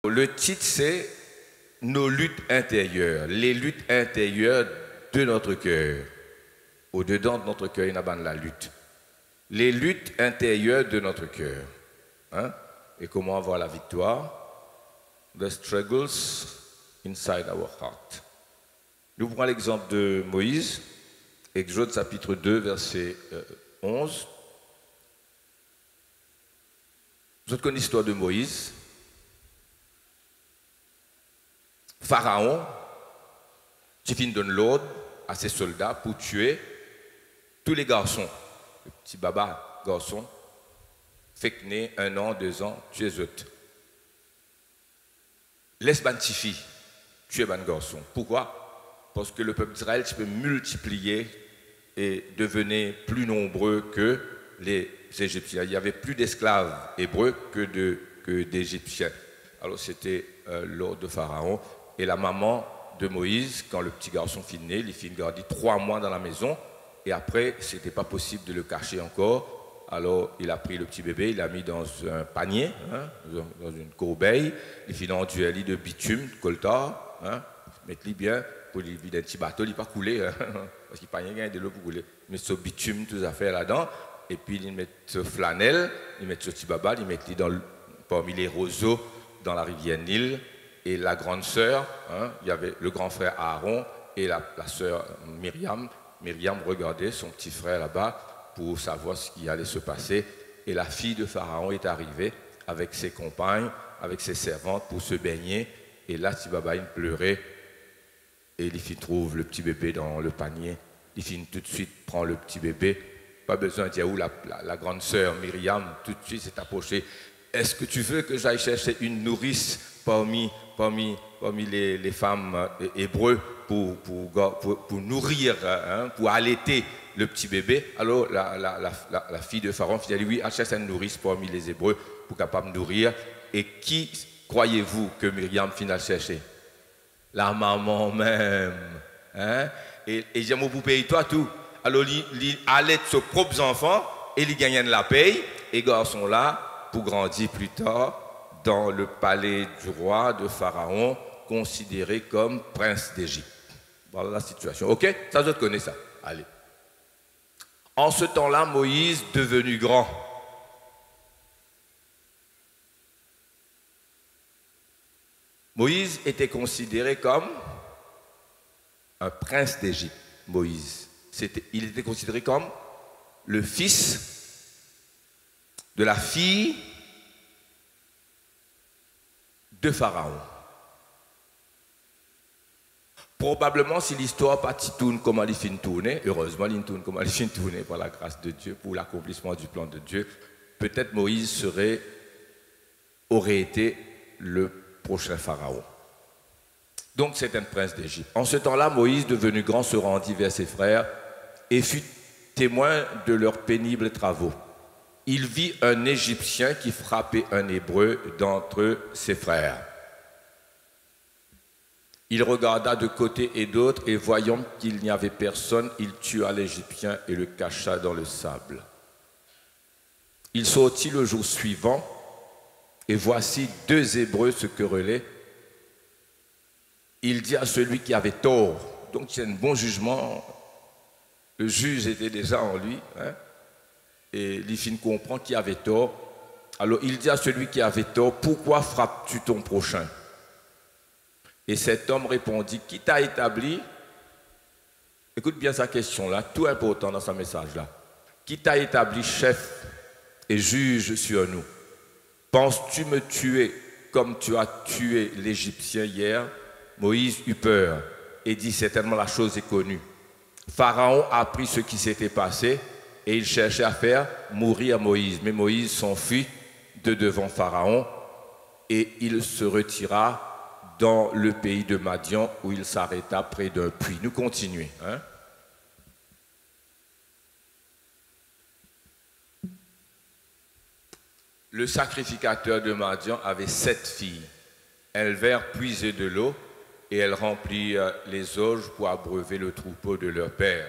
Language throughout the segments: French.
Le titre, c'est Nos luttes intérieures, les luttes intérieures de notre cœur. Au-dedans de notre cœur, il y a la lutte. Les luttes intérieures de notre cœur. Hein? Et comment avoir la victoire? The struggles inside our heart. Nous prenons l'exemple de Moïse, Exode chapitre 2, verset 11. Vous connaissez l'histoire de Moïse. Pharaon, qui donne l'ordre à ses soldats pour tuer tous les garçons. Le petit baba garçon, fait que né 1 an, 2 ans, tuer eux. Laisse ban fille, tuer ban garçon. Pourquoi? Parce que le peuple d'Israël peut multiplier et devenir plus nombreux que les Égyptiens. Il y avait plus d'esclaves hébreux que d'Égyptiens. Alors c'était l'ordre de Pharaon. Et la maman de Moïse, quand le petit garçon fit né, il fit garder 3 mois dans la maison. Et après, ce n'était pas possible de le cacher encore. Alors, il a pris le petit bébé, il l'a mis dans un panier, hein, dans une corbeille. Il fit dans un lit de bitume, de coltar. Hein, mettre-le bien pour lui vider un petit bateau, il n'est pas coulé. Hein, parce qu'il n'y a pas rien de l'eau pour couler. Il met ce bitume, toutes les affaires là-dedans. Et puis, il met ce flanelle, il met ce petit baba, il met parmi les roseaux dans la rivière Nil. Et la grande sœur, hein, il y avait le grand frère Aaron et la sœur Myriam. Myriam regardait son petit frère là-bas pour savoir ce qui allait se passer. Et la fille de Pharaon est arrivée avec ses compagnes, avec ses servantes pour se baigner. Et là, Tibaba, il pleurait. Et il trouve le petit bébé dans le panier. Il finit tout de suite prend le petit bébé. Pas besoin de dire où la grande sœur Myriam tout de suite s'est approchée. Est-ce que tu veux que j'aille chercher une nourrice parmi les femmes hébreux pour nourrir, hein, pour allaiter le petit bébé? Alors la fille de Pharaon dit oui, achète une nourrice parmi les hébreux pour capable nourrir. Et qui croyez-vous que Myriam finit chercher? La maman même. Hein? Et j'aime pour payer toi tout. Alors il allait ses propres enfants et il gagne la paye. Et garçon là pour grandir plus tard dans le palais du roi de Pharaon, considéré comme prince d'Égypte. Voilà la situation. Ok? Ça, je connais ça. Allez. En ce temps-là, Moïse, devenu grand, Moïse était considéré comme un prince d'Égypte. Moïse. Il était considéré comme le fils de la fille de Pharaon. Probablement, si l'histoire pas tourne comme elle finit tourner, heureusement, elle tourne comme elle finit tourner par la grâce de Dieu, pour l'accomplissement du plan de Dieu, peut-être Moïse aurait été le prochain Pharaon. Donc, c'est un prince d'Égypte. En ce temps-là, Moïse, devenu grand, se rendit vers ses frères et fut témoin de leurs pénibles travaux. Il vit un Égyptien qui frappait un Hébreu d'entre ses frères. Il regarda de côté et d'autre, et voyant qu'il n'y avait personne, il tua l'Égyptien et le cacha dans le sable. Il sortit le jour suivant, et voici 2 Hébreux se querellaient. Il dit à celui qui avait tort, donc c'est un bon jugement, le juge était déjà en lui, hein, et Lifine comprend qui avait tort. Alors il dit à celui qui avait tort, pourquoi frappes-tu ton prochain? Et cet homme répondit, qui t'a établi? Écoute bien sa question là, tout important dans ce message là. Qui t'a établi chef et juge sur nous? Penses-tu me tuer comme tu as tué l'Égyptien hier? Moïse eut peur et dit, certainement la chose est connue. Pharaon a appris ce qui s'était passé et il cherchait à faire mourir Moïse. Mais Moïse s'enfuit de devant Pharaon et il se retira dans le pays de Madian où il s'arrêta près d'un puits. Nous continuons. Hein? Le sacrificateur de Madian avait 7 filles. Elles vinrent puiser de l'eau et elles remplirent les auges pour abreuver le troupeau de leur père.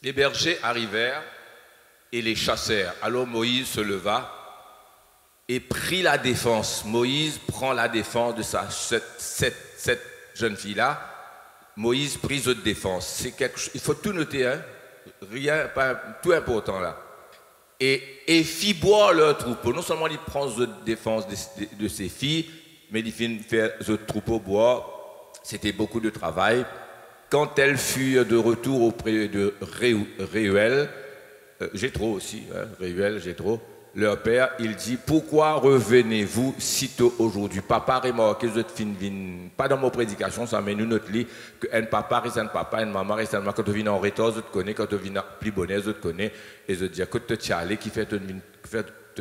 Les bergers arrivèrent et les chassèrent. Alors Moïse se leva et prit la défense. Moïse prend la défense de cette jeune fille-là. Moïse prit cette défense. C'est quelque chose, il faut tout noter, hein? Rien, pas tout important là. Et fit boire leur troupeau. Non seulement il prend cette défense de ses filles, mais il fait ce troupeau boire. C'était beaucoup de travail. Quand elles furent de retour auprès de Réuel, Jéthro aussi, hein, Réuel, Jéthro, leur père, il dit, pourquoi revenez-vous sitôt aujourd'hui? Papa remarqué, pas dans mon prédication, ça mais nous notre lit, que un papa reste un papa, un maman reste un maman, quand tu viens en retard, je te connais, quand tu viens plus bonnet, je te connais, et je te dis, que tu es allé, qui fait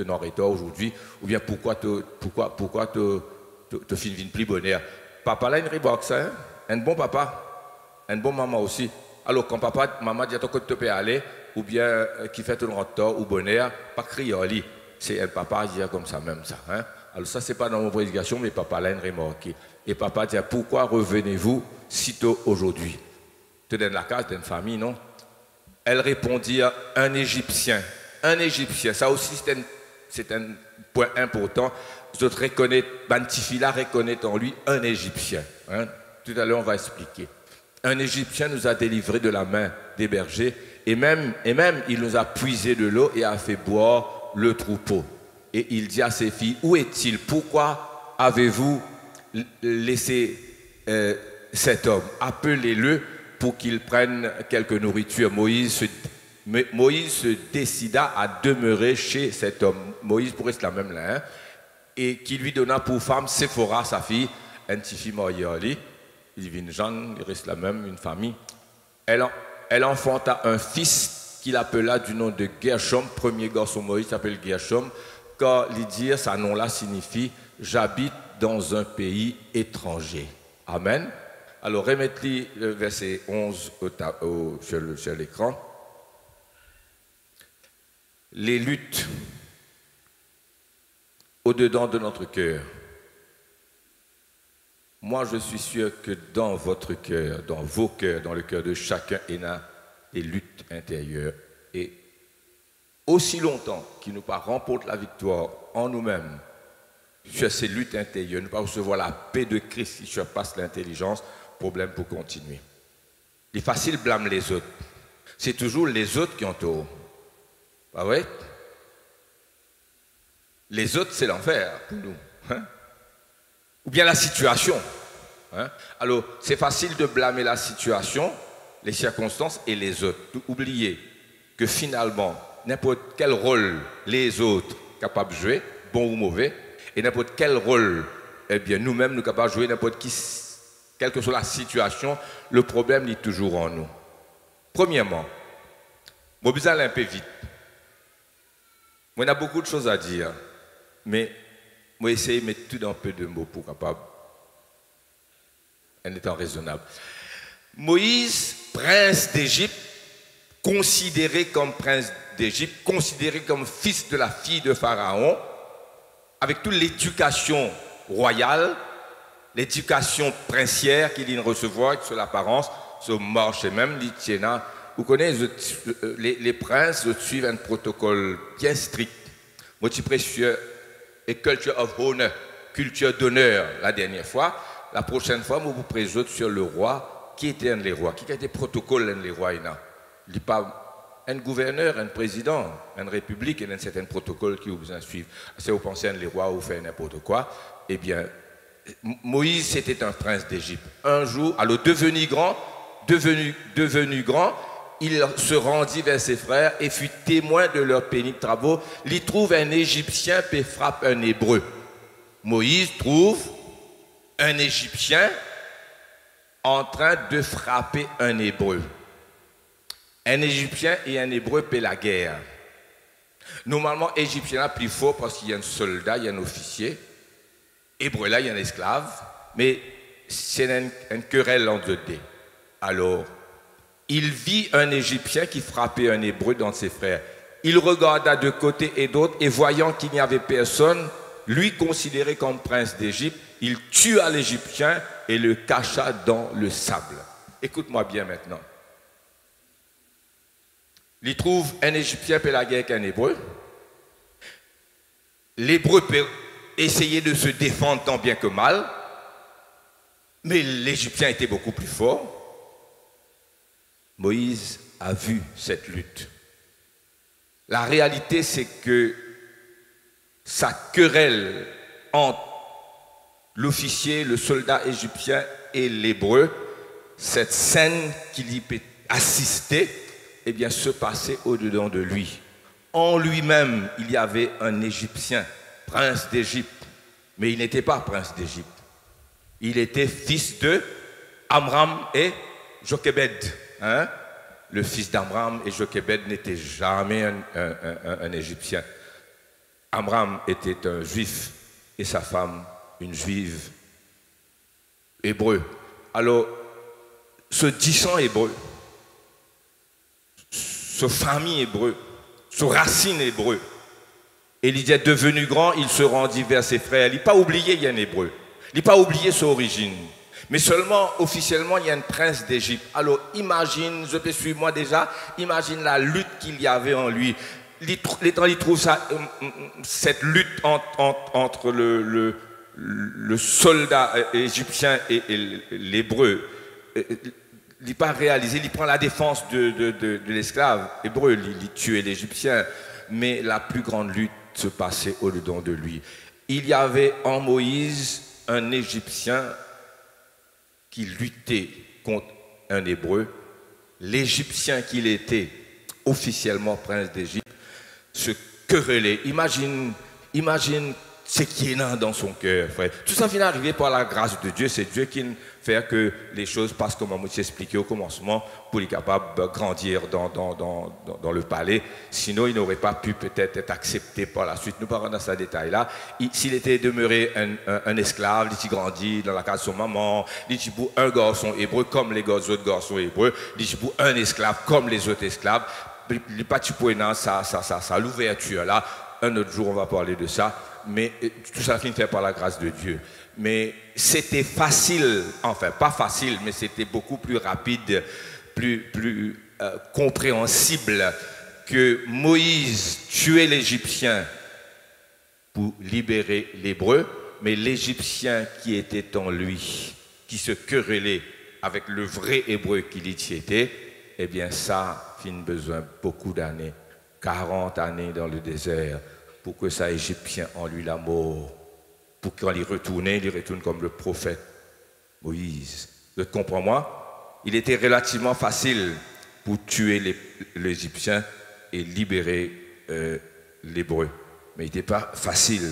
en retard aujourd'hui, ou bien pourquoi tu viens plus bonnet. Papa là, il remarque ça, hein? Un bon papa, un bon maman aussi. Alors quand papa, maman dit, que tu peux aller, ou bien qui fait un retard ou bonheur, pas crier au lit. C'est un papa qui dit comme ça même ça. Hein? Alors ça, c'est pas dans mon prédication, mais papa l'a remarqué. Et papa dit, pourquoi revenez-vous sitôt aujourd'hui? Tu es dans la case d'une famille, non? Elle répondit, un Égyptien. Un Égyptien, ça aussi c'est un point important. Je reconnais, Bantifila reconnaît en lui un Égyptien. Hein? Tout à l'heure, on va expliquer. Un Égyptien nous a délivrés de la main des bergers. Et même, il nous a puisé de l'eau et a fait boire le troupeau. Et il dit à ses filles, où est-il? Pourquoi avez-vous laissé cet homme? Appelez-le pour qu'il prenne quelque nourriture. Moïse se décida à demeurer chez cet homme. Moïse pourrait être la même là. Hein? Et qui lui donna pour femme Séphora, sa fille, Antifi Morioli. Il vit une Jeanne, il reste la même, une famille. Elle enfanta un fils qu'il appela du nom de Gershom, premier garçon Moïse s'appelle Gershom, car l'Idir, sa nom-là signifie « j'habite dans un pays étranger ». Amen. Alors remettez le verset 11 sur l'écran. Les luttes au-dedans de notre cœur. Moi, je suis sûr que dans votre cœur, dans vos cœurs, dans le cœur de chacun, il y a des luttes intérieures. Et aussi longtemps qu'il nous pas remporte la victoire en nous-mêmes sur ces luttes intérieures, nous pas recevoir la paix de Christ qui surpasse l'intelligence, problème pour continuer. Il est facile de blâmer les autres. C'est toujours les autres qui ont tort. Pas vrai? Les autres, c'est l'enfer pour nous. Hein? Ou bien la situation. Hein? Alors, c'est facile de blâmer la situation, les circonstances et les autres. Oubliez que finalement, n'importe quel rôle les autres sont capables de jouer, bon ou mauvais, et n'importe quel rôle, eh bien, nous-mêmes, nous sommes capables de jouer, n'importe qui, quelle que soit la situation, le problème est toujours en nous. Premièrement, je vais aller un peu vite. On a beaucoup de choses à dire, mais je vais essayer de mettre tout dans un peu de mots pour capable, en étant raisonnable. Moïse, prince d'Égypte, considéré comme prince d'Égypte, considéré comme fils de la fille de Pharaon, avec toute l'éducation royale, l'éducation princière qu'il vient recevoir sur l'apparence, sur marche et même l'itiéna. Vous connaissez, les princes suivent un protocole bien strict. Moi, je suis précieux. Et culture of honor, culture d'honneur la dernière fois. La prochaine fois, je vous présente sur le roi. Qui était un des rois? Qui a été protocole un des rois? Il n'y a pas un gouverneur, un président, une république, il y a un certain protocole qui vous besoin de suivre. Si vous pensez à un des rois ou faire n'importe quoi, eh bien, Moïse, c'était un prince d'Égypte. Un jour, alors devenu grand, il se rendit vers ses frères et fut témoin de leurs pénibles travaux. Il trouve un Égyptien et frappe un Hébreu. Moïse trouve un Égyptien en train de frapper un Hébreu. Un Égyptien et un Hébreu paient la guerre. Normalement, Égyptien est plus fort parce qu'il y a un soldat, il y a un officier. Hébreu là, il y a un esclave. Mais c'est une querelle entre deux. Alors, il vit un Égyptien qui frappait un Hébreu dans ses frères. Il regarda de côté et d'autre, et voyant qu'il n'y avait personne, lui considéré comme prince d'Égypte, il tua l'Égyptien et le cacha dans le sable. Écoute-moi bien maintenant. Il trouve un Égyptien pour la guerre avec un Hébreu. L'Hébreu peut essayer de se défendre tant bien que mal, mais l'Égyptien était beaucoup plus fort. Moïse a vu cette lutte. La réalité, c'est que sa querelle entre l'officier, le soldat égyptien et l'Hébreu, cette scène qu'il y peut assister, eh bien, se passait au-dedans de lui. En lui-même, il y avait un Égyptien, prince d'Égypte, mais il n'était pas prince d'Égypte. Il était fils de Amram et Jochebed. Hein? Le fils d'Amram et Jochebed n'était jamais un Égyptien. Amram était un juif et sa femme une juive hébreu. Alors, ce disant hébreu, ce famille hébreu, ce racine hébreu, et il est devenu grand, il se rendit vers ses frères. Il n'a pas oublié qu'il y a un hébreu. Il n'a pas oublié son origine. Mais seulement, officiellement, il y a un prince d'Égypte. Alors, imagine, je peux suivre moi déjà, imagine la lutte qu'il y avait en lui. Il trouve ça, cette lutte entre le soldat égyptien et l'hébreu. Il n'est pas réalisé, il prend la défense de l'esclave hébreu, il tuait l'Égyptien. Mais la plus grande lutte se passait au-dedans de lui. Il y avait en Moïse un Égyptien qui luttait contre un Hébreu. L'Égyptien qu'il était, officiellement prince d'Égypte, se querellait. Imagine ce qui est là dans son cœur, frère. Tout ça vient d'arriver par la grâce de Dieu. C'est Dieu qui fait que les choses passent comme on s'est expliqué au commencement pour être capable de grandir dans le palais. Sinon, il n'aurait pas pu peut-être être accepté par la suite. Nous parlons dans ce détail-là. S'il était demeuré un esclave, il grandit dans la case de son maman, il dit pour un garçon hébreu comme les autres garçons hébreux, il dit pour un esclave comme les autres esclaves. Il pas ça l'ouverture là. Un autre jour, on va parler de ça. Mais tout ça finit fait par la grâce de Dieu. Mais c'était facile, enfin pas facile, mais c'était beaucoup plus rapide, plus compréhensible que Moïse tuait l'Égyptien pour libérer l'Hébreu, mais l'Égyptien qui était en lui, qui se querellait avec le vrai Hébreu qu'il y était, eh bien ça fin besoin beaucoup d'années, 40 années dans le désert, pour que ça Égyptien en lui la mort, pour qu'il il retourne comme le prophète Moïse. Vous comprenez-moi? Il était relativement facile pour tuer l'Égyptien et libérer l'Hébreu. Mais il n'était pas facile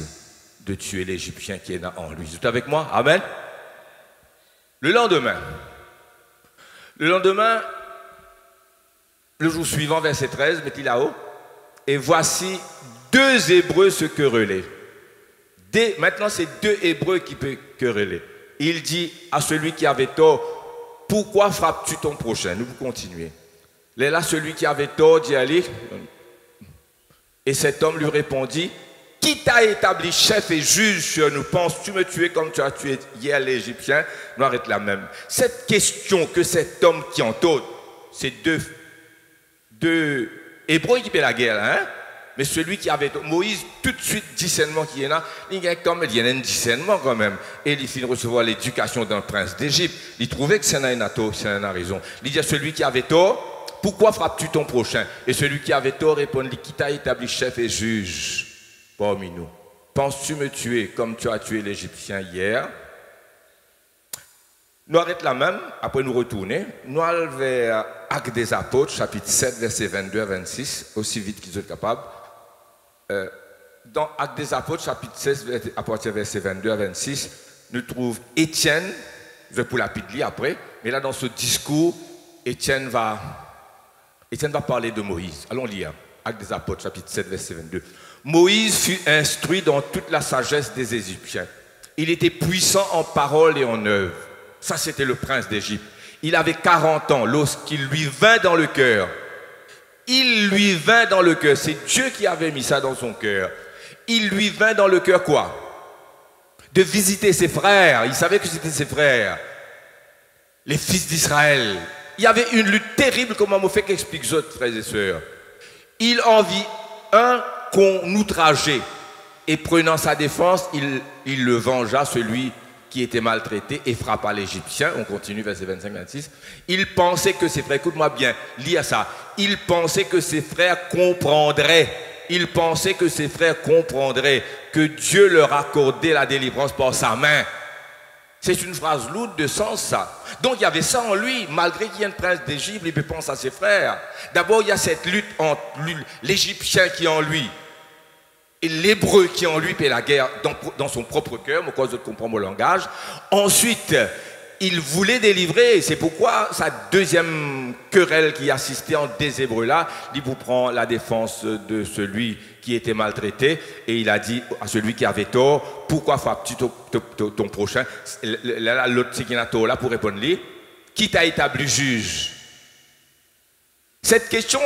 de tuer l'Égyptien qui est en lui. Vous êtes avec moi? Amen? Le lendemain, le jour suivant, verset 13, mettez là-haut, et voici deux Hébreux se quereller. Maintenant, c'est deux Hébreux qui peuvent quereller. Il dit à celui qui avait tort, pourquoi frappes-tu ton prochain? Nous continuons. Là, celui qui avait tort dit allez. Et cet homme lui répondit, qui t'a établi chef et juge sur nous? Penses-tu me tuer comme tu as tué hier l'Égyptien? Nous arrêtons la même. Cette question que cet homme qui en tort, c'est deux Hébreux qui paient la guerre, hein? Mais celui qui avait Moïse, tout de suite, discernement qui est là, il y a un discernement quand même. Et il finit de recevoir l'éducation d'un prince d'Égypte. Il trouvait que c'est un raison. Il dit à celui qui avait tort, pourquoi frappes-tu ton prochain? Et celui qui avait tort répond, qui t'a établi chef et juge parmi nous? Penses-tu me tuer comme tu as tué l'Égyptien hier? Nous arrêtons là même, après nous retourner. Nous allons vers Actes des Apôtres, chapitre 7, versets 22 à 26, aussi vite qu'ils sont capables. Dans Actes des Apôtres, chapitre 16, à partir de verset 22 à 26, nous trouvons Étienne, je vais pour la lire après, mais là dans ce discours, Étienne va parler de Moïse. Allons lire, Actes des Apôtres, chapitre 7, verset 22. Moïse fut instruit dans toute la sagesse des Égyptiens. Il était puissant en parole et en œuvre. Ça, c'était le prince d'Égypte. Il avait 40 ans lorsqu'il lui vint dans le cœur. Il lui vint dans le cœur. C'est Dieu qui avait mis ça dans son cœur. Il lui vint dans le cœur quoi? De visiter ses frères. Il savait que c'était ses frères. Les fils d'Israël. Il y avait une lutte terrible, comme on fait qu'explique les autres frères et sœurs. Il envie un qu'on outrageait. Et prenant sa défense, il le vengea, celui qui était maltraité, et frappa l'Égyptien. On continue, verset 25-26. Il pensait que ses frères, écoute-moi bien, lis à ça. Il pensait que ses frères comprendraient. Il pensait que ses frères comprendraient que Dieu leur accordait la délivrance par sa main. C'est une phrase lourde de sens, ça. Donc il y avait ça en lui, malgré qu'il y ait un prince d'Égypte, il peut penser à ses frères. D'abord, il y a cette lutte entre l'Égyptien qui est en lui et l'Hébreu qui est en lui, puis la guerre dans son propre cœur, mais cause de comprendre mon langage. Ensuite, il voulait délivrer. C'est pourquoi sa deuxième querelle qui assistait entre des Hébreux là, il vous prend la défense de celui qui était maltraité et il a dit à celui qui avait tort, pourquoi frappes-tu ton prochain? L'autre qui a tort là pour répondre lui, qui t'a établi juge? Cette question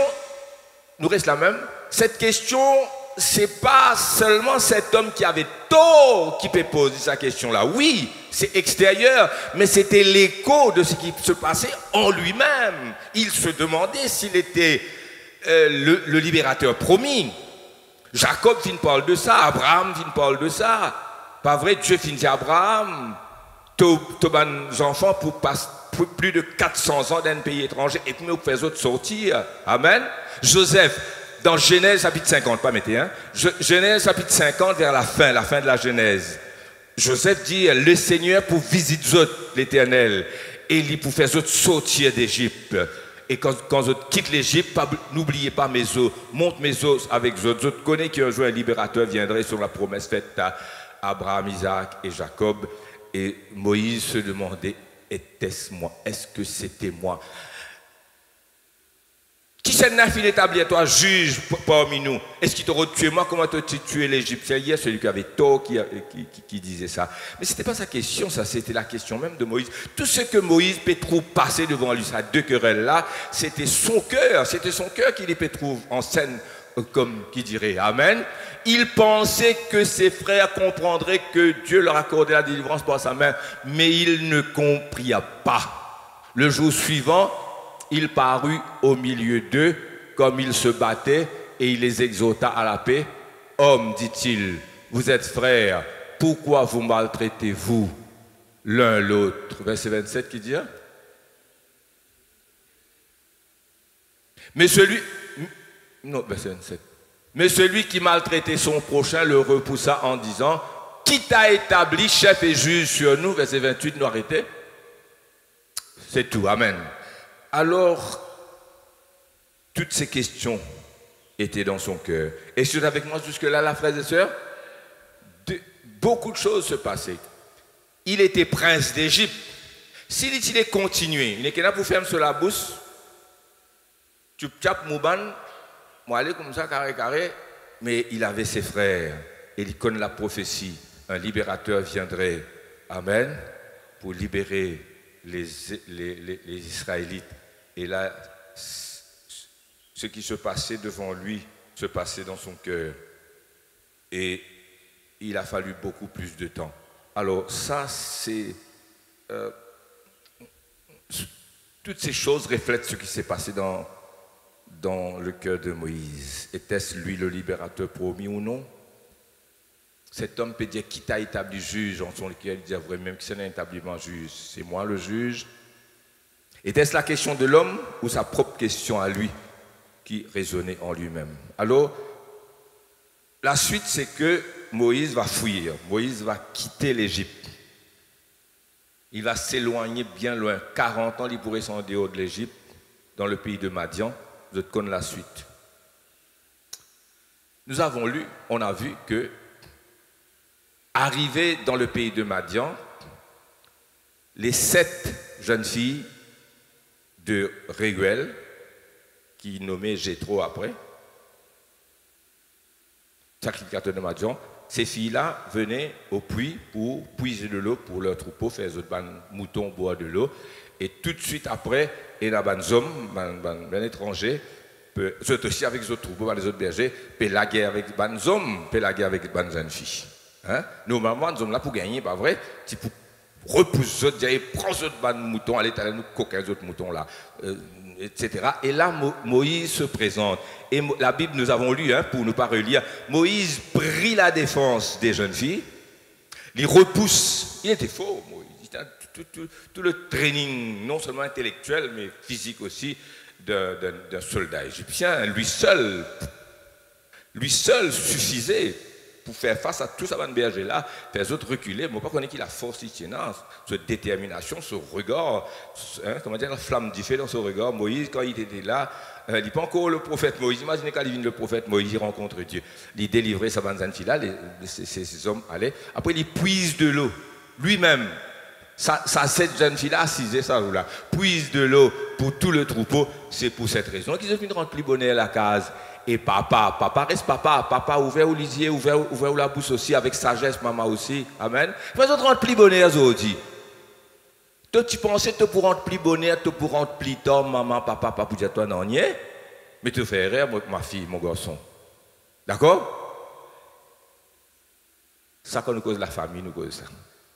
nous reste la même. Cette question, c'est pas seulement cet homme qui avait tort qui peut poser sa question-là. Oui, c'est extérieur, mais c'était l'écho de ce qui se passait en lui-même. Il se demandait s'il était le libérateur promis. Jacob finit parle de ça, Abraham finit parle de ça. Pas vrai, Dieu finit à Abraham, tes enfants pour passer plus de 400 ans dans un pays étranger et puis nous faisons autres sortir. Amen. Joseph, dans Genèse chapitre 50, pas mettez, hein. Genèse chapitre 50 vers la fin de la Genèse. Joseph dit, le Seigneur pour visiter l'Éternel et il pour faire sortir d'Égypte. Et quand je quitte l'Égypte, n'oubliez pas mes os, monte mes os avec eux. Je connais qu'un jour un libérateur viendrait sur la promesse faite à Abraham, Isaac et Jacob. Et Moïse se demandait, était-ce moi? Est-ce que c'était moi? Qui s'est établi à toi, juge parmi nous? Est-ce qu'il t'aurait tué moi? Comment t'as tué l'Égyptien? Hier, celui qui avait tort qui disait ça. Mais ce n'était pas sa question, ça, c'était la question même de Moïse. Tout ce que Moïse Pétrou passait devant lui, ces deux querelles-là, c'était son cœur qu'il Pétrou en scène, comme qui dirait Amen. Il pensait que ses frères comprendraient que Dieu leur accordait la délivrance par sa main, mais il ne comprit pas. Le jour suivant, il parut au milieu d'eux comme il se battait et il les exhorta à la paix. Hommes, dit-il, vous êtes frères, pourquoi vous maltraitez-vous l'un l'autre? Verset 27 qui dit, hein? Non, verset 27. Mais celui qui maltraitait son prochain le repoussa en disant, qui t'a établi chef et juge sur nous? Verset 28, nous arrêtez. C'est tout, amen. Alors, toutes ces questions étaient dans son cœur. Et si vous êtes avec moi jusque-là, là, frères et sœurs, beaucoup de choses se passaient. Il était prince d'Égypte. S'il était continué, il n'est qu'un pour faire sur la bourse, tu tapes Mouban, moi aller comme ça, carré, mais il avait ses frères. Et il connaît la prophétie. Un libérateur viendrait, amen, pour libérer les Israélites. Et là, ce qui se passait devant lui se passait dans son cœur. Et il a fallu beaucoup plus de temps. Alors ça, c'est... toutes ces choses reflètent ce qui s'est passé dans le cœur de Moïse. Était-ce lui le libérateur promis ou non? Cet homme peut dire, qui t'a établi juge? En son cœur, il dit, vrai même qui s'est établement juge. C'est moi le juge. Était-ce la question de l'homme ou sa propre question à lui qui résonnait en lui-même? Alors, la suite, c'est que Moïse va fuir. Moïse va quitter l'Égypte. Il va s'éloigner bien loin. 40 ans, il pourrait s'en dehors de l'Égypte, dans le pays de Madian. Vous connaissez la suite. Nous avons lu, on a vu que, arrivé dans le pays de Madian, les 7 jeunes filles de Réguel, qui nommait Jéthro après, sacrificateur de Madian, ces filles-là venaient au puits pour puiser de l'eau pour leur troupeau, faire des moutons boire de l'eau, et tout de suite après, il y a un homme, un étranger, c'est aussi avec les autres troupeaux, les autres bergers, puis la guerre avec les hommes, puis la guerre avec les jeunes filles. Hein? Normalement, les hommes là pour gagner, pas vrai, c'est pour repousse autres, dit prends autres ban mouton, allez t'allez nous coquins autres moutons là, etc. Et là Moïse se présente. Et la Bible nous avons lu, hein, pour ne pas relire, Moïse prit la défense des jeunes filles, les repousse. Il était fort, Moïse. Tout le training, non seulement intellectuel, mais physique aussi, d'un soldat égyptien, lui seul suffisait pour faire face à tout ça, berger là, faire les autres reculer. Mais pas qu'on ait qu'il a force ici, cette détermination, ce regard, hein, comment dire, la flamme du feu dans ce regard. Moïse, quand il était là, il n'est pas encore le prophète Moïse. Imaginez quand il vient le prophète Moïse, il rencontre Dieu. Il délivrait sa bande là, ces hommes allaient. Après, il puise de l'eau, lui-même. Cette jeune fille-là, assisée, ça là, puise de l'eau pour tout le troupeau. C'est pour cette raison qu'ils ont fini de rentrer plus bonnet à la case. Et papa reste papa ouvert au lisier, ouvert la bouche aussi, avec sagesse, maman aussi. Amen. Ils ont rentré plus bonnet, aujourd'hui. Toi, tu pensais que pour rentrer plus bonnet, pour rentrer plus tard, maman, papa, pour dire toi, non, nie. Mais tu fais rire, moi, ma fille, mon garçon. D'accord? Ça, quand nous cause la famille, nous cause ça.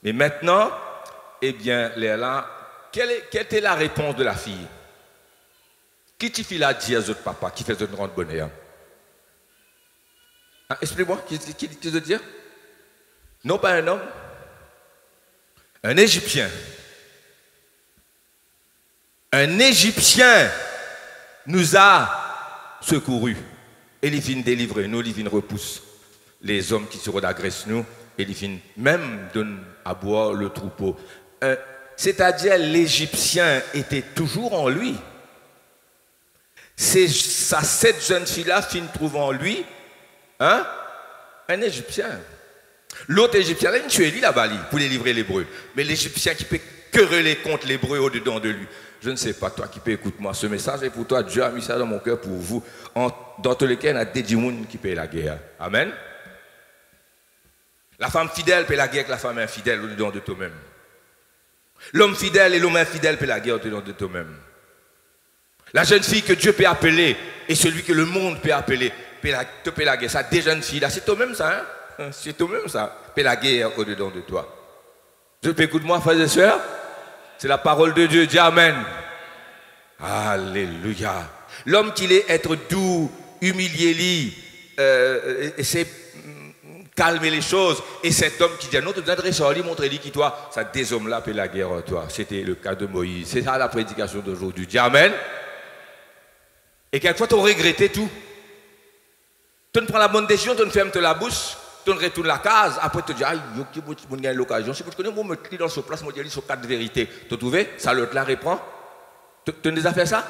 Mais maintenant, eh bien, Léla, quelle était la réponse de la fille? Qui tu fais la dire à papa, qui fait une grande bonheur? Hein, explique-moi, qui veut dire? Non, pas un homme. Un Égyptien. Un Égyptien nous a secourus. Et il vient délivrer nous, il vient repousser les hommes qui seront d'agresse nous, et il vient même donner à boire le troupeau. C'est-à-dire l'Égyptien était toujours en lui. C'est cette jeune fille-là trouve en lui un Égyptien. L'autre Égyptien, là, il tuait lui là-bas pour les livrer l'hébreu. Mais l'Égyptien qui peut quereller contre l'hébreu au-dedans de lui. Je ne sais pas, toi qui peux écouter moi. Ce message est pour toi. Dieu a mis ça dans mon cœur pour vous. Dans tous les cas, il y a des gens qui paient la guerre. Amen. La femme fidèle paie la guerre avec la femme infidèle au-dedans de toi-même. L'homme fidèle et l'homme infidèle paient la guerre au-dedans de toi-même. La jeune fille que Dieu peut appeler et celui que le monde peut appeler te paie la guerre. Ça, des jeunes filles là, c'est toi-même ça, hein? C'est toi-même ça, paie la guerre au-dedans de toi. Je peux écouter moi, frères et sœurs? C'est la parole de Dieu, dis Amen. Alléluia. L'homme qu'il est être doux, humilié, c'est calmer les choses. Et cet homme qui dit non, tu dois adresser lui, montrer-lui qui toi, ça des hommes-là paient la guerre en toi. C'était le cas de Moïse. C'est ça la prédication d'aujourd'hui. Dis Amen. Et quelquefois, tu as regretté tout. Tu ne prends la bonne décision, tu ne fermes la bouche, tu ne retournes la case. Après, tu te dis, aïe, tu as gagné l'occasion. Si tu connais, moi, je me crie dans ce place, moi, je dis, sur 4 vérités. Tu as trouvé? Ça, l'autre là reprend. Tu as déjà fait ça?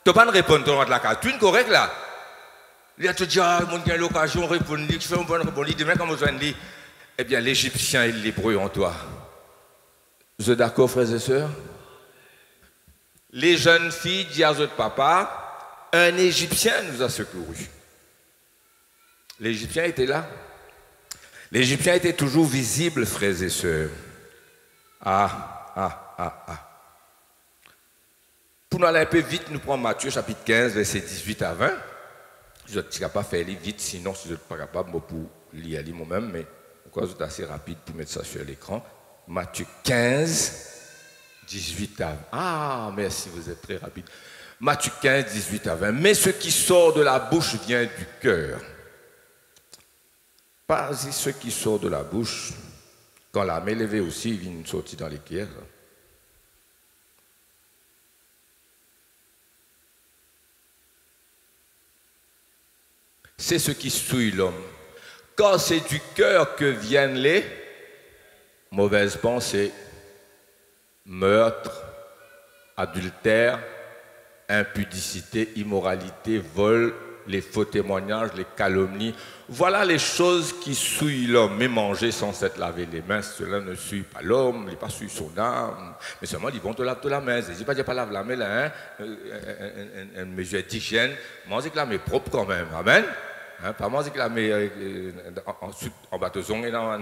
Tu n'as pas de répondre, tu rentres la case. Tu es correct là? Il a te dit, ah, mon gars, l'occasion, répondre, tu fais un bon répondre, demain, comme je dis, eh bien, l'Égyptien et l'Hébreu en toi. Vous êtes d'accord, frères et sœurs? Les jeunes filles disent à votre papa, un Égyptien nous a secourus. L'Égyptien était là. L'Égyptien était toujours visible, frères et sœurs. Pour nous aller un peu vite, nous prenons Matthieu chapitre 15, versets 18 à 20. Je ne suis pas faire lire vite, sinon je ne suis pas capable pour lire moi-même, mais pourquoi c'est assez rapide pour mettre ça sur l'écran. Matthieu 15, 18 à 20. Ah, merci, vous êtes très rapide. Matthieu 15, 18 à 20. Mais ce qui sort de la bouche vient du cœur. Pas ce qui sort de la bouche, quand la main levée aussi, il vient sortir dans les pierres. C'est ce qui souille l'homme. Quand c'est du cœur que viennent les mauvaises pensées, meurtre, adultère, impudicité, immoralité, vol, les faux témoignages, les calomnies. Voilà les choses qui souillent l'homme. Mais manger sans s'être lavé les mains, cela ne souille pas l'homme, il n'est pas souille son âme. Mais seulement ils vont te laver la main. Je ne dis pas lave la main là, une mesure d'hygiène. Manger que la main propre quand même. Amen. Hein, pas manger que la main en bateau et dans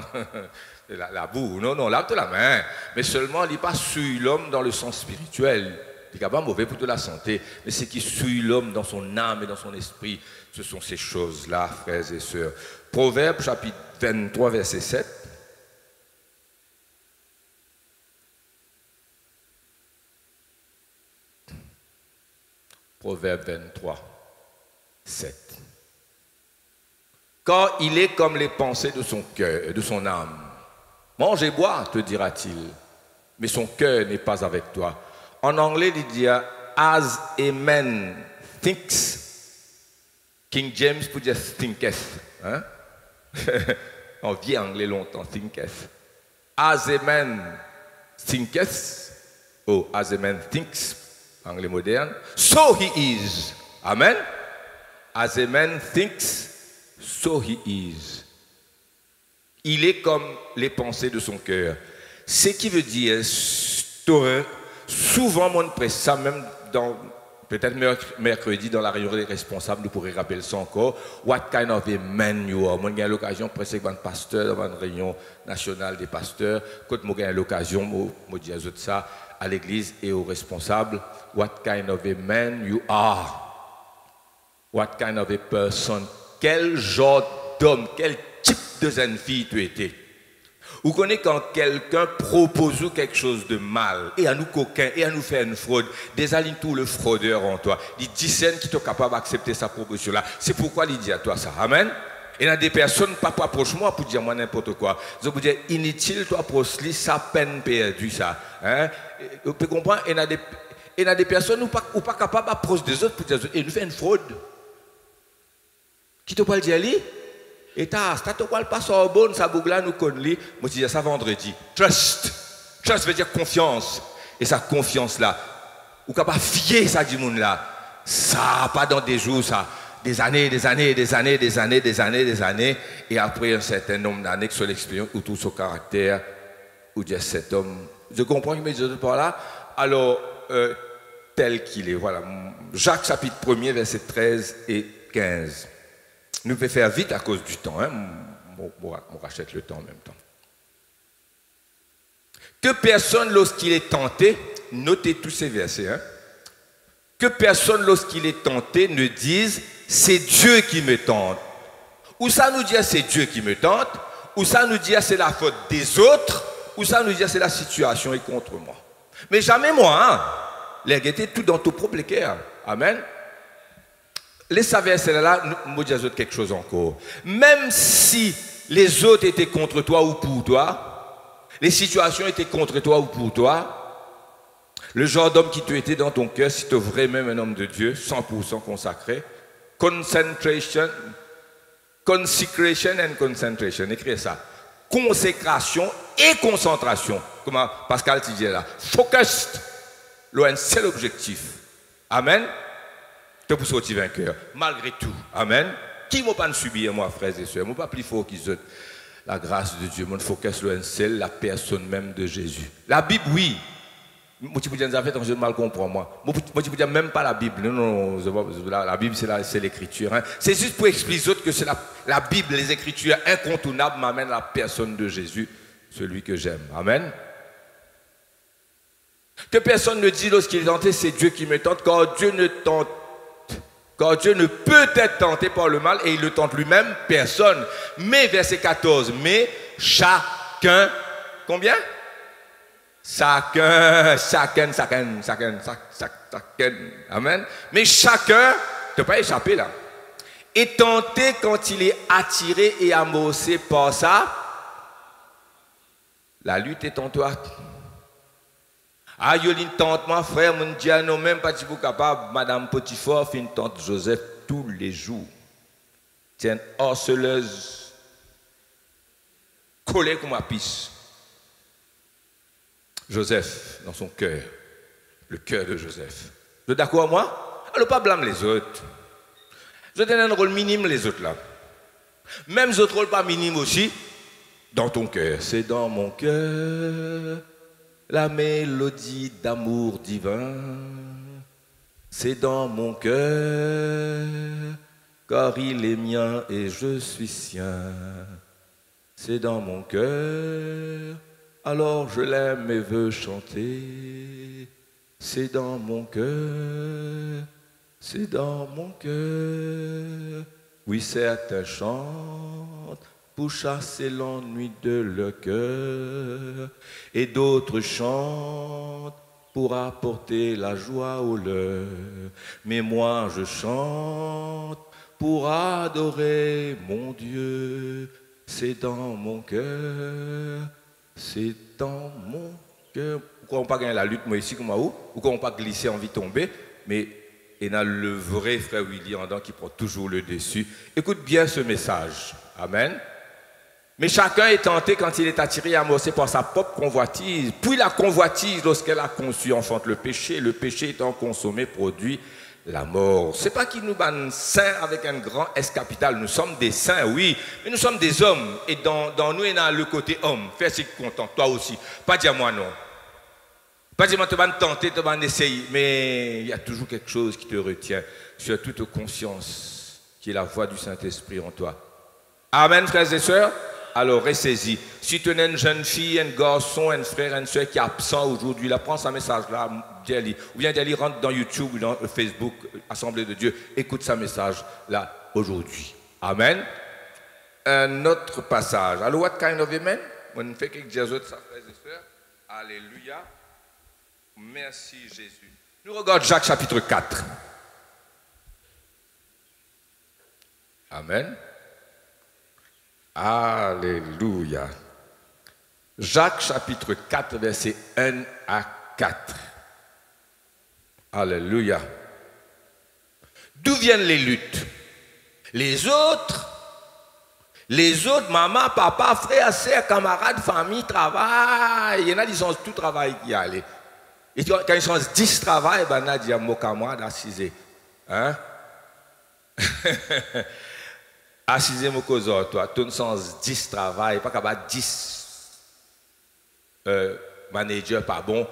la boue. Non, lave la main. Mais seulement il n'est pas souille l'homme dans le sens spirituel. Il n'est pas mauvais pour de la santé, mais ce qui souille l'homme dans son âme et dans son esprit, ce sont ces choses-là, frères et sœurs. Proverbe chapitre 23, verset 7. Proverbe 23, 7. Car il est comme les pensées de son cœur, de son âme. Mange et bois, te dira-t-il, mais son cœur n'est pas avec toi. En anglais, il dit as a man thinks. King James peut dire thinketh. Hein? On vit anglais longtemps, thinketh. As a man thinketh, ou as a man thinks, anglais moderne, so he is. Amen. As a man thinks, so he is. Il est comme les pensées de son cœur. Ce qui veut dire, souvent, mon presse ça, même dans, peut-être mercredi, dans la réunion des responsables, nous pourrions rappeler ça encore. What kind of a man you are? Moi, j'ai eu l'occasion, presque, avec un pasteur, dans une réunion nationale des pasteurs, quand j'ai eu l'occasion, je dis ça à l'église et aux responsables. What kind of a man you are? What kind of a person? Quel genre d'homme, quel type de jeune fille tu étais? Vous connaissez quand quelqu'un propose quelque chose de mal, et à nous coquins, et à nous faire une fraude, désaligne tout le fraudeur en toi. Il dit scènes qui sont capables d'accepter sa proposition-là. C'est pourquoi il dit à toi ça. Amen. Et il y a des personnes, pas approche-moi pour dire moi n'importe quoi. Je vous dire, inutile, toi, prosli, ça peine perdue, ça. Hein? Vous pouvez comprendre? Et il y a des personnes qui ne sont pas capables d'approcher des autres pour dire, et nous fait une fraude. Qui te parle dire, et t'as quoi pas sur bonne, ça bougla nous connaît. Moi, je dis ça vendredi. Trust. Trust veut dire confiance. Et sa confiance-là, ou capable fier ça du monde là. Ça, pas dans des jours, ça. Des années, des années, des années, des années, des années, des années. Et après un certain nombre d'années, sur l'expérience, ou tout son caractère, ou dire cet homme. Je comprends qu'il me dit par là. Alors, tel qu'il est. Voilà. Jacques chapitre 1er, versets 13 et 15. Nous pouvons faire vite à cause du temps. Hein? On rachète le temps en même temps. Que personne, lorsqu'il est tenté, notez tous ces versets, hein? Que personne, lorsqu'il est tenté, ne dise « c'est Dieu qui me tente ». Ou ça nous dit « c'est Dieu qui me tente », ou ça nous dit « c'est la faute des autres », ou ça nous dit « c'est la situation est contre moi ». Mais jamais moi, hein? Les guetter tout dans ton propre cœur. Amen. Les saveurs, c'est là, nous disons quelque chose encore. Même si les autres étaient contre toi ou pour toi, les situations étaient contre toi ou pour toi, le genre d'homme qui tu étais dans ton cœur, si tu es vraiment un homme de Dieu, 100% consacré, consecration and concentration, écrivez ça. Consécration et concentration. Comment Pascal tu dis là. Focused, un seul objectif. Amen. Tu peux sortir vainqueur, malgré tout. Amen. Qui m'a pas subi, moi, frères et sœurs, moi pas plus fort qu'ils autres. La grâce de Dieu, mon focus le seul, la personne même de Jésus. La Bible, oui. Moi, tu peux dire, je mal comprends, moi. Moi, tu peux dire, même pas la Bible. Non, la Bible, c'est l'écriture. Hein. C'est juste pour expliquer aux autres que c'est la Bible, les écritures incontournables m'amènent à la personne de Jésus, celui que j'aime. Amen. Que personne ne dit lorsqu'il est tenté, c'est Dieu qui me tente, car Dieu ne tente. Car Dieu ne peut être tenté par le mal et il le tente lui-même, personne. Mais, verset 14, mais chacun, combien? Chacun. Amen. Mais chacun, tu ne peux pas échapper là, est tenté quand il est attiré et amorcé par ça. La lutte est en toi. Ah, Yoline tante, mon frère, mon Dieu, non, même pas si vous capable, Madame Potiphar fait une tante Joseph tous les jours. C'est une harceleuse, collée comme un pisse. Joseph, dans son cœur, le cœur de Joseph. Vous êtes d'accord, moi? Alors, pas blâme les autres. Je donne un rôle minime, les autres là. Même les autres rôles pas minimes aussi, dans ton cœur. C'est dans mon cœur. La mélodie d'amour divin, c'est dans mon cœur, car il est mien et je suis sien. C'est dans mon cœur, alors je l'aime et veux chanter. C'est dans mon cœur, c'est dans mon cœur. Oui, certains chantent pour chasser l'ennui de leur cœur, et d'autres chantent pour apporter la joie aux leurs. Mais moi je chante pour adorer mon Dieu. C'est dans mon cœur, c'est dans mon cœur. Pourquoi on pas gagner la lutte, moi ici, comme où? Pourquoi on pas glisser, envie de tomber? Mais il y a le vrai frère Willy en dedans qui prend toujours le dessus. Écoute bien ce message. Amen. Mais chacun est tenté quand il est attiré et amorcé par sa propre convoitise. Puis la convoitise, lorsqu'elle a conçu, enfante le péché. Le péché étant consommé, produit la mort. C'est pas qu'il nous banne saints avec un grand S capital. Nous sommes des saints, oui, mais nous sommes des hommes. Et dans nous, il y a le côté homme. Fais ce qui content, toi aussi. Pas dire moi non. Pas dire moi te banne tenter, te banne essayer. Mais il y a toujours quelque chose qui te retient. Tu as toute conscience qui est la voix du Saint-Esprit en toi. Amen, frères et sœurs. Alors, ressaisis. Si tu as une jeune fille, un garçon, un frère, une soeur qui est absent aujourd'hui, là, prends ce message-là, dis-lui. Ou bien dis-lui, rentre dans YouTube ou dans Facebook, Assemblée de Dieu, écoute ce message-là aujourd'hui. Amen. Un autre passage. Alors, what kind of amen? On fait quelque chose de ça, frères et sœurs. Alléluia. Merci, Jésus. Nous regardons Jacques chapitre 4. Amen. Alléluia. Jacques chapitre 4, versets 1 à 4. Alléluia. D'où viennent les luttes? Les autres, maman, papa, frère, soeur, camarades, famille, travail. Il y en a qui sont tout travail qui allait. Et quand ils sont 10 travail, ben, on a dit à mon camarade assisé. Hein? Assisé mon cause, toi, tout le sens 10 travail, pas capable 10 managers, pas bon,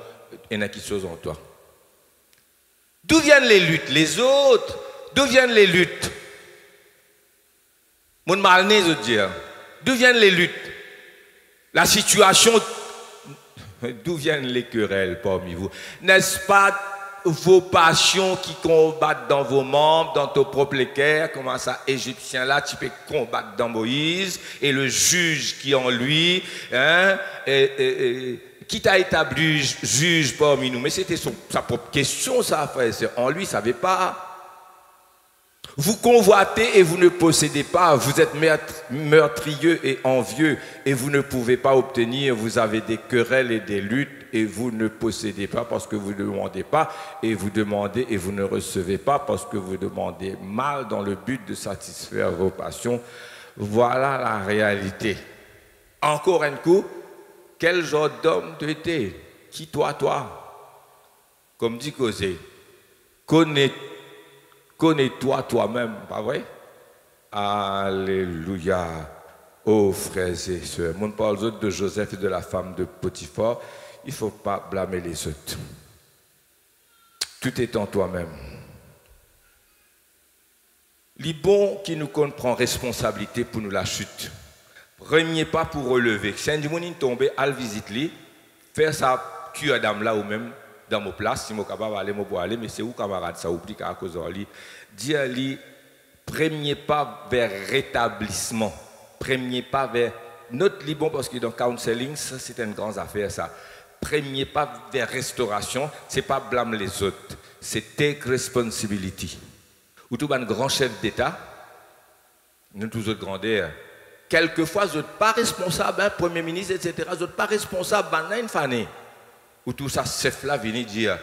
il y en a qui chose en toi. D'où viennent les luttes? Les autres, d'où viennent les luttes? Mon malné, je dire. D'où viennent les luttes? La situation, d'où viennent les querelles parmi vous? N'est-ce pas vos passions qui combattent dans vos membres, dans ton propre cœur, comment ça, Égyptien là, tu peux combattre dans Moïse, et le juge qui est en lui, hein, qui t'a établi juge parmi nous? Mais c'était sa propre question, ça, frère. En lui, il ne savait pas. Vous convoitez et vous ne possédez pas, vous êtes meurtrieux et envieux et vous ne pouvez pas obtenir, vous avez des querelles et des luttes et vous ne possédez pas parce que vous ne demandez pas et vous demandez et vous ne recevez pas parce que vous demandez mal dans le but de satisfaire vos passions. Voilà la réalité. Encore un coup, quel genre d'homme tu étais? Qui toi? Comme dit Cosé, connais-toi toi-même, pas vrai? Alléluia. Oh frères et sœurs, on parle de Joseph et de la femme de Potiphar. Il ne faut pas blâmer les autres. Tout est en toi-même. Les bons qui nous prend responsabilité pour nous la chute. Premier pas pour relever. Si un monde tombé, al visite lui, faire sa cure d'âme là ou même dans mon place, si je suis capable d'aller, je peux aller, mais c'est où camarade, ça oublie qu'à cause de lui. Dis-lui, premier pas vers rétablissement, premier pas vers notre libon, parce que dans counseling, ça c'est une grande affaire, ça. Premier pas vers restauration, c'est pas blâmer les autres, c'est take responsibility. Ou tout un grand chef d'État, nous tous autres grandeurs, quelquefois, vous n'êtes pas responsable, hein, Premier ministre, etc., vous n'êtes pas responsable, une fanée. Ou tout ça, chef là vient dire,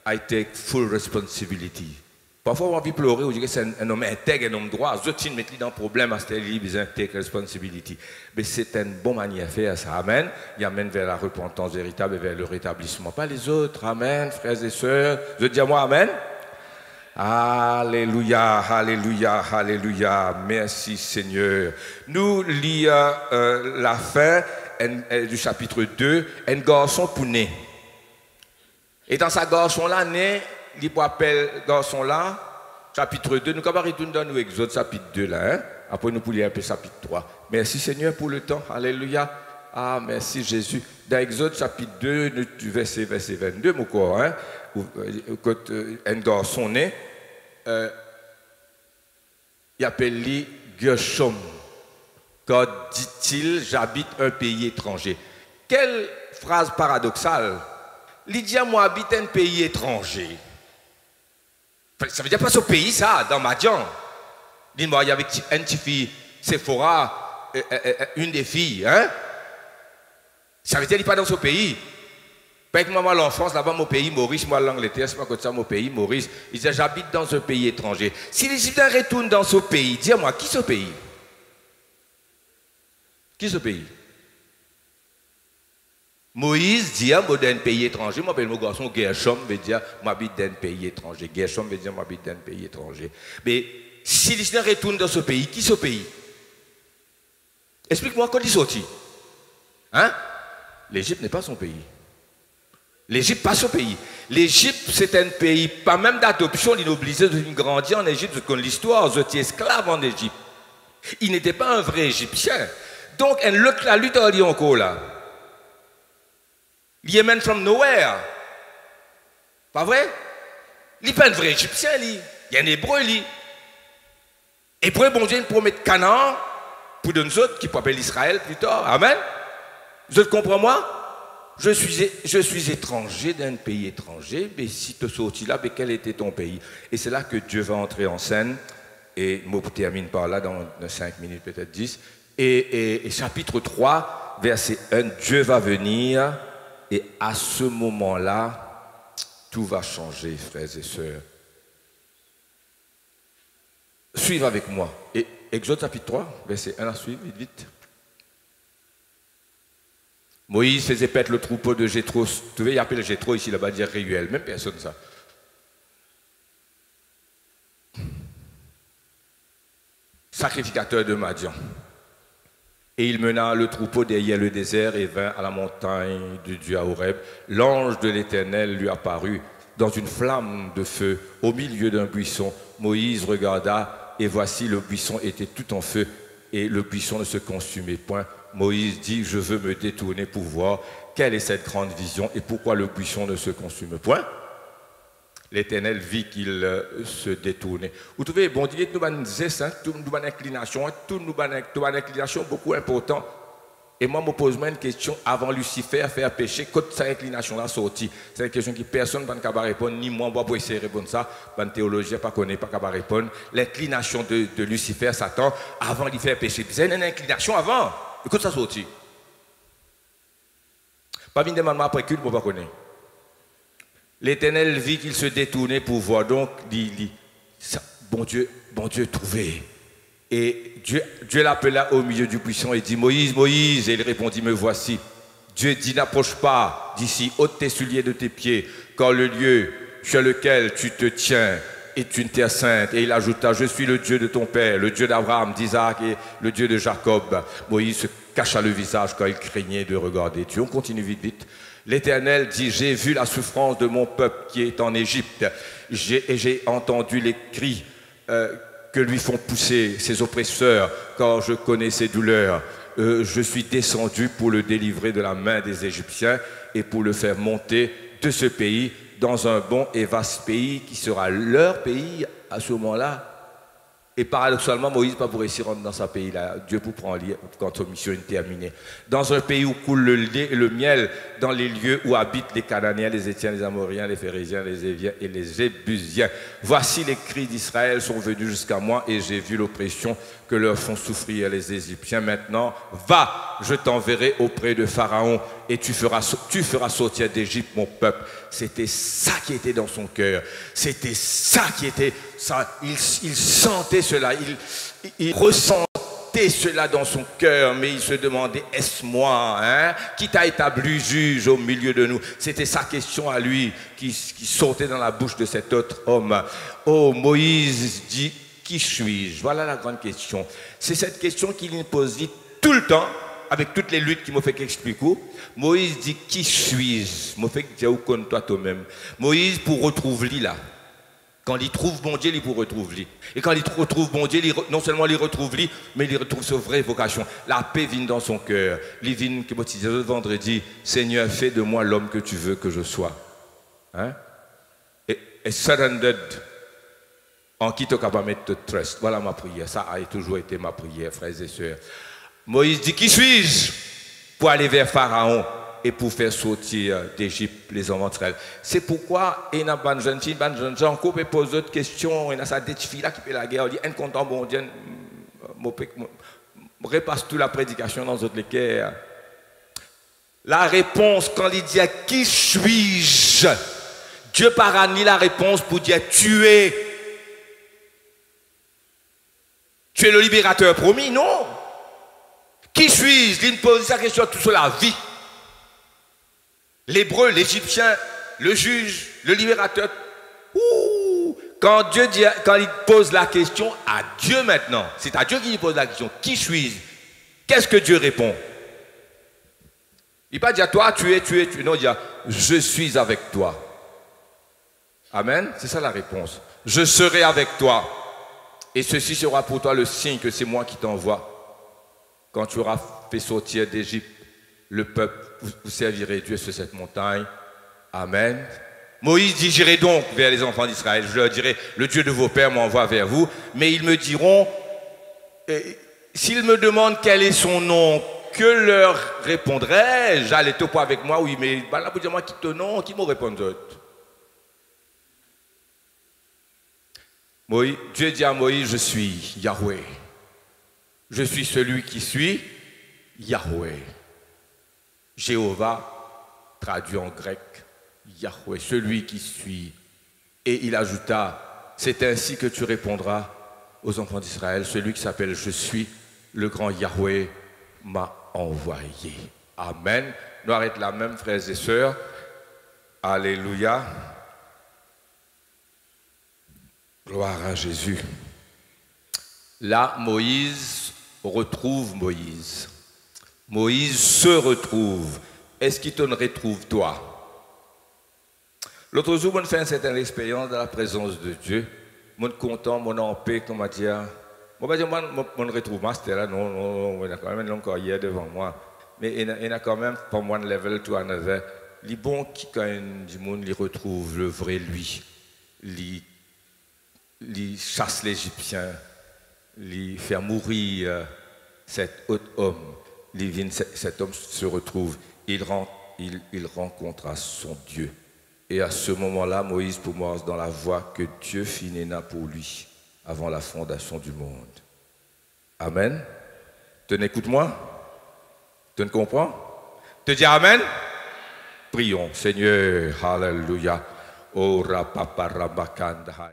I take full responsibility. Parfois, on a envie de pleurer, on dit que c'est un homme intègre, un homme droit. D'autres qui mettent dans le problème, à ce qu'il a besoin de take responsibility. Mais c'est une bonne manière de faire ça. Amen. Il amène vers la repentance véritable et vers le rétablissement. Pas les autres. Amen, frères et sœurs. Je dis à moi, Amen. Alléluia, alléluia, alléluia. Merci Seigneur. Nous lisons la fin du chapitre 2, un garçon pour né. Et dans sa garçon-là, né, il appelle garçon-là, chapitre 2, nous allons retourner dans nous Exode chapitre 2 là, hein? Après nous pour lire un peu chapitre 3. Merci Seigneur pour le temps, alléluia. Ah, merci Jésus. Dans Exode chapitre 2, verset 22, mon corps, hein? Quand un garçon né, il appelle lui Gershom. Quand dit-il, j'habite un pays étranger. Quelle phrase paradoxale! Il dit à moi, habite un pays étranger. Ça veut dire pas ce pays, ça, dans Madian. Dis-moi, il y avait une petite fille, Sephora, une des filles, hein? Ça veut dire qu'il n'est pas dans ce pays. Pas que moi, l'enfance, là-bas, mon pays, Maurice, moi, l'Angleterre, c'est pas comme ça, mon pays, Maurice. Il dit, j'habite dans un pays étranger. Si les Égyptiens retournent dans ce pays, dis-moi, qui ce pays? Qui ce pays? Moïse dit, moi, dans un pays étranger, moi, mon garçon, Gershom, veut dire, moi, j'habite dans un pays étranger. Gershom veut dire, moi, j'habite dans un pays étranger. Mais si les Égyptiens retournent dans ce pays, qui ce pays? Explique-moi quand ils sont sortis. Hein? L'Égypte n'est pas son pays. L'Égypte, pas ce pays. L'Égypte, c'est un pays, pas même d'adoption, il est obligé de grandir en Égypte, de connaître l'histoire, vous étiez esclave en Égypte. Il n'était pas un vrai Égyptien. Donc, la lutte à Lyon encore là. Yemen from nowhere. Pas vrai? Il n'est pas un vrai Égyptien, il y a un Hébreu, lui. Hébreu, bon Dieu, il promet Canaan pour nous autres qui appellent Israël plus tard. Amen. Vous comprenez moi? Je suis étranger d'un pays étranger, mais si tu sortis là, mais quel était ton pays? Et c'est là que Dieu va entrer en scène, et je termine par là, dans 5 minutes, peut-être 10. Et chapitre 3, verset 1, Dieu va venir, et à ce moment-là, tout va changer, frères et sœurs. Suivez avec moi. Et Exode chapitre 3, verset 1 à suivre, vite, vite. Moïse faisait paître le troupeau de Jéthro. Tu vois, il appelle Jéthro ici, là-bas, dire Réuel. Même personne, ça. Sacrificateur de Madian. Et il mena le troupeau derrière le désert et vint à la montagne de Dieu à Horeb. L'ange de l'Éternel lui apparut dans une flamme de feu au milieu d'un buisson. Moïse regarda et voici le buisson était tout en feu et le buisson ne se consumait point. Moïse dit, je veux me détourner pour voir quelle est cette grande vision et pourquoi le buisson ne se consume point. L'Éternel vit qu'il se détournait. Vous trouvez, bon Dieu, nous avons une inclination, une inclination beaucoup importante. Et moi, je me pose une question avant Lucifer faire péché, quand cette inclination-là sortie. C'est une question que personne ne peut répondre, ni moi, je vais essayer de répondre ça. La théologie ne connaît pas capable répondre. L'inclination de Lucifer, Satan, avant de faire péché. C'est une inclination avant. Écoute ça sorti. Pas bien demander après cul, pour ne pas connaître. L'Éternel vit qu'il se détournait pour voir. Donc, bon Dieu trouvé. Et Dieu l'appela au milieu du buisson et dit, Moïse, Moïse. Et il répondit, me voici. Dieu dit, n'approche pas d'ici, ôte tes souliers de tes pieds, car le lieu sur lequel tu te tiens est une terre sainte. Et il ajouta, je suis le Dieu de ton père, le Dieu d'Abraham, d'Isaac et le Dieu de Jacob. Moïse se cacha le visage quand il craignait de regarder Dieu. On continue vite, vite. L'Éternel dit, j'ai vu la souffrance de mon peuple qui est en Égypte, et j'ai entendu les cris que lui font pousser ses oppresseurs, car je connais ses douleurs. Je suis descendu pour le délivrer de la main des Égyptiens et pour le faire monter de ce pays dans un bon et vaste pays qui sera leur pays à ce moment-là. Et paradoxalement, Moïse pas pour réussir dans ce pays-là. Dieu pour prendre quand sa mission est terminée. Dans un pays où coule le lait et le miel, dans les lieux où habitent les Cananéens, les Étiens, les Amoriens, les Phérésiens, les Éviens et les Jébusiens. Voici les cris d'Israël sont venus jusqu'à moi et j'ai vu l'oppression que leur font souffrir les Égyptiens. Maintenant, va, je t'enverrai auprès de Pharaon et tu feras sortir d'Égypte mon peuple. C'était ça qui était dans son cœur. C'était ça qui était... Ça, il sentait cela, il ressentait cela dans son cœur, mais il se demandait, est-ce moi, hein, qui t'a établi juge au milieu de nous? C'était sa question à lui qui sortait dans la bouche de cet autre homme. Oh, Moïse dit, qui suis-je? Voilà la grande question. C'est cette question qu'il nous pose tout le temps, avec toutes les luttes qu'il m'a fait expliquer. Moïse dit, qui suis-je? M'a fait dire, toi toi-même. Moïse, pour retrouver lui là. Quand il trouve bon Dieu, il pour retrouver lui. Et quand il retrouve bon Dieu, non seulement il retrouve lui, mais il retrouve sa vraie vocation. La paix vient dans son cœur. Il vient, comme tu disais le vendredi, Seigneur, fais de moi l'homme que tu veux que je sois. Hein? Et surrendered, en qui tu es capable de mettre trust. Voilà ma prière. Ça a toujours été ma prière, frères et sœurs. Moïse dit, qui suis-je pour aller vers Pharaon et pour faire sortir d'Égypte les enfants d'Israël. C'est pourquoi il y a des jeunes filles, des jeunes gens qui posent d'autres questions, il y a des filles là qui fait la guerre, on dit un content bon Dieu, repasse toute la prédication dans d'autres lesquels. La réponse quand il dit qui suis-je, Dieu parannie la réponse pour dire tu es le libérateur promis, non? Qui suis-je? Il pose sa question tout sur la vie. L'hébreu, l'égyptien, le juge, le libérateur. Quand il pose la question à Dieu maintenant, c'est à Dieu qui lui pose la question. Qui suis-je? Qu'est-ce que Dieu répond? Il ne va pas dire toi, tu es. Non, il dit je suis avec toi. Amen. C'est ça la réponse. Je serai avec toi. Et ceci sera pour toi le signe que c'est moi qui t'envoie. Quand tu auras fait sortir d'Égypte le peuple, vous servirez Dieu sur cette montagne. Amen. Moïse dit, j'irai donc vers les enfants d'Israël. Je leur dirai, le Dieu de vos pères m'envoie vers vous. Mais ils me diront, s'ils me demandent quel est son nom, que leur répondrai-je? Allez, te pas avec moi, oui, mais là, pour dire moi qui te nom, qui me répondra? Dieu dit à Moïse, je suis Yahweh. Je suis celui qui suis Yahweh. Jéhovah, traduit en grec, Yahweh, celui qui suis. Et il ajouta, c'est ainsi que tu répondras aux enfants d'Israël, celui qui s'appelle je suis, le grand Yahweh m'a envoyé. Amen. Nous arrêtons là même, frères et sœurs. Alléluia. Gloire à Jésus. Là, Moïse retrouve Moïse. Moïse se retrouve. Est-ce qu'il te retrouve toi? L'autre jour, on fait une certaine expérience dans la présence de Dieu. Mon content, mon en paix, comment dire. Je ne vais pas dire que je retrouve master là, non, il y a quand même encore hier devant moi. Mais il y a quand même, from one level to another, les bons qui, quand du monde, les retrouve le vrai lui. Il chasse l'Égyptien, il fait mourir cet autre homme. Cet homme se retrouve, il rencontre son Dieu. Et à ce moment-là, Moïse commence dans la voie que Dieu finira pour lui avant la fondation du monde. Amen. Tu n'écoutes-moi? Tu ne comprends? Tu dis Amen? Prions, Seigneur, Alléluia. Oh, rapapa, rabakanda.